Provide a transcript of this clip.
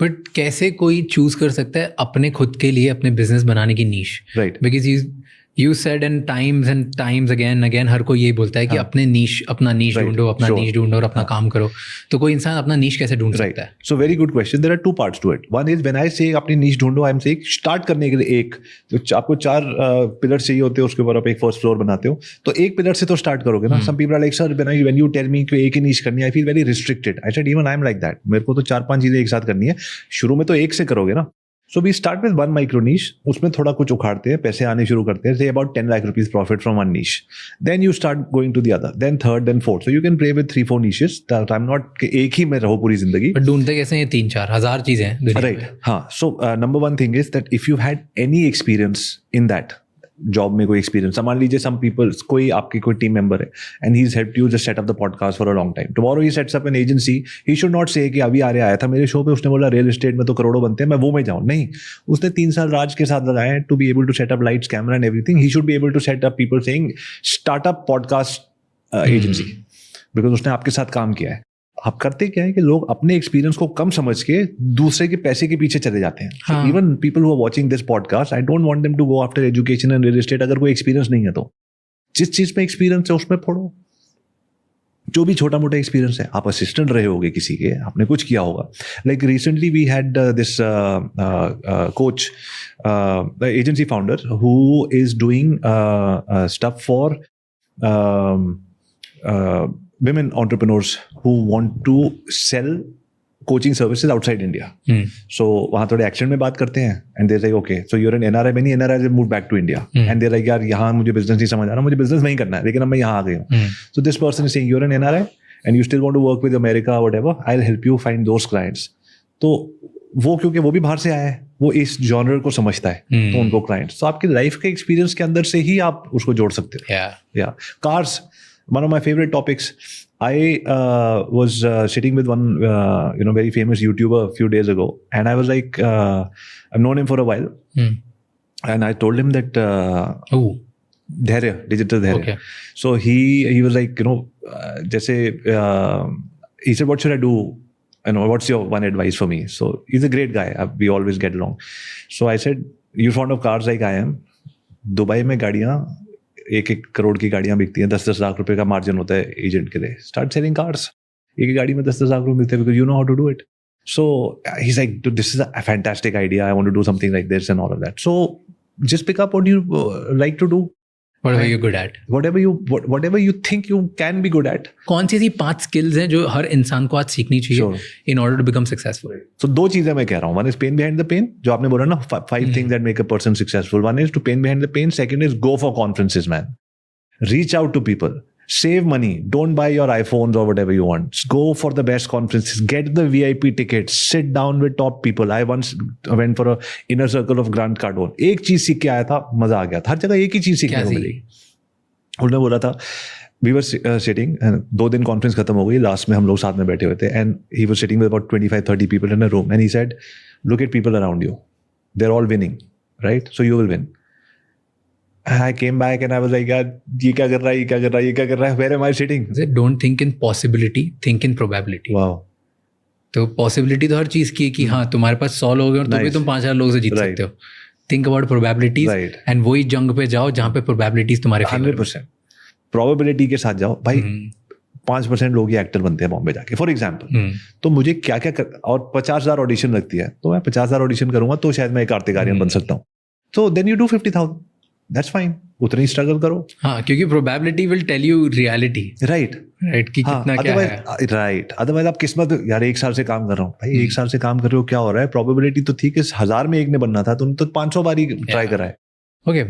But कैसे कोई choose कर सकता है अपने खुद के लिए अपने बिजनेस बनाने की niche? Right, because you said and times again हर कोई यही बोलता है कि अपना नीश Right. ढूंढो, अपना Sure. नीश ढूंढो और अपना काम करो. तो कोई इंसान अपना नीश कैसे ढूंढ सकता है? So very good question. There are two parts to it. One is when I say अपनी niche ढूंढो, I'm saying start करने के लिए एक, तो आपको 4 पिलर चाहिए होते हैं, उसके ऊपर आप एक फर्स्ट फ्लोर बनाते हो, तो एक पिलर से तो स्टार्ट करोगे ना. Some people are like, sir, when you tell me कि एक ही niche करनी है, I feel very restricted. I said even I'm like that. मेरे को तो 4-5 चीजें एक साथ करनी है. शुरू में तो एक से करोगे ना. So we start with one micro niche. उसमें थोड़ा कुछ उखाड़ते हैं, पैसे आने शुरू करते हैं. Say about 10 lakh rupees profit from one niche. Then you start going to the other. Then third, then fourth. So you can play with 3-4 niches. That I'm not कि एक ही में रहो पूरी जिंदगी. बट ढूंढते कैसे हैं? 3-4 हज़ार चीजें हैं दुनिया में. Right. हाँ. So number one thing is that if you had any experience in that, job में कोई एक्सपीरियंस, मान लीजिए सम पीपल, कोई आपकी कोई टीम मेंबर है and he is helped you just set up the podcast for a long time. Tomorrow he sets up an agency. He should not से कि अभी आया था मेरे शो पे, उसने बोला रियल एस्टेट में तो करोड़ों बनते हैं, मैं वो में जाऊं. नहीं, उसने 3 साल राज के साथ लगाए हैं to be able to set up lights, camera and everything. He should be able to set up people saying startup podcast agency, because उसने आपके साथ काम किया है. आप करते क्या है कि लोग अपने एक्सपीरियंस को कम समझ के दूसरे के पैसे के पीछे चले जाते हैं. Even people who are watching this podcast, I don't want them to go after education and real estate. अगर कोई एक्सपीरियंस नहीं है तो जिस चीज में एक्सपीरियंस है उसमें फोड़ो. जो भी छोटा मोटा एक्सपीरियंस है, आप असिस्टेंट रहे होगे किसी के, आपने कुछ किया होगा. Like recently we had this coach, agency founder who is doing stuff for women entrepreneurs who want to sell coaching services outside India. So वहाँ थोड़े एक्सेंट में बात करते हैं and they're like, okay, so you're an NRI. Many NRIs have moved back to India and they're like, यार यहाँ मुझे business नहीं समझ आ रहा, मुझे बिजनेस नहीं करना है, लेकिन अब मैं यहाँ आ गई हूँ. So this person is saying, you're an NRI and you still want to work with America or whatever, I'll help you find those clients. तो वो क्योंकि वो भी बाहर से आया है, वो इस जॉनर को समझता है, तो उनको क्लाइंट्स. तो आपकी लाइफ के एक्सपीरियंस के अंदर से ही आप उसको जोड़ सकते हो. या cars, one of my favorite topics. I was sitting with one very famous YouTuber a few days ago, and I was like, I've known him for a while, and I told him that Dhairya, digital Dhairya. Okay. So he was like, जैसे he said, what should I do? What's your one advice for me? So he's a great guy. We always get along. So I said, you're fond of cars like I am. Dubai में गाड़ियाँ 1-1 करोड़ की गाड़ियां बिकती हैं, 10-10 लाख रुपए का margin होता है एजेंट के लिए. Start selling cars. एक ही गाड़ी में 10-10 लाख रुपए मिलते हैं, because you know how to do it. So he is like, this is a fantastic idea, I want to do something like this and all of that. So just pick up what you like to do, whatever you're good at, whatever you think you can be good at. कौन सी ऐसी 5 skills हैं जो हर इंसान को आज सीखनी चाहिए in order to become successful? So 2 चीजें मैं कह रहा हूँ. One is pain behind the pain, जो आपने बोला ना, 5 things that make a person successful. One is to pain behind the pain. Second is go for conferences, man. Reach out to people. Save money. Don't buy your iPhones or whatever you want. Go for the best conferences. Get the VIP tickets. Sit down with top people. I once went for a inner circle of Grant Cardone. एक चीज सीख के आया था, मजा आ गया था. हर जगह एक ही चीज सीखने को मिलेगी. उन्होंने बोला था, we were sitting and 2 दिन कॉन्फ्रेंस खत्म हो गई. लास्ट में हम लोग साथ में बैठे हुए थे and he was sitting with about 25-30 people in a room and he said, look at people around you. They're all winning, right? So you will win. I came back and I was like, यार ये क्या कर रहा है, where am I sitting? Don't think in possibility, think in probability. Wow. तो possibility तो हर चीज की है कि हाँ तुम्हारे पास 100 लोग हैं और तो भी तुम 5000 लोगों से जीत सकते हो. Think about probabilities and वही जंग पे जाओ जहाँ पे probabilities तुम्हारे 100% probability के साथ जाओ भाई. 5% लोग ही एक्टर बनते हैं बॉम्बे जाके, फॉर एग्जाम्पल. तो मुझे क्या क्या और 50,000 ऑडिशन लगती है, तो मैं 50,000 ऑडिशन करूंगा तो शायद मैं एक कार्तिक आर्यन बन सकता हूँ. तो then you do 50,000. That's fine. उतनी स्ट्रगल करो. हाँ, क्योंकि probability will tell you reality. Right. कि कितना क्या है. Right. Otherwise आप किस्मत, यार 1 साल से काम कर रहा हूँ भाई, 1 साल से काम कर रहे हो, क्या हो रहा है? Probability तो थी कि 1000 में 1 ने बनना था, तुमने तो 500 बार ही ट्राई करा है. Okay.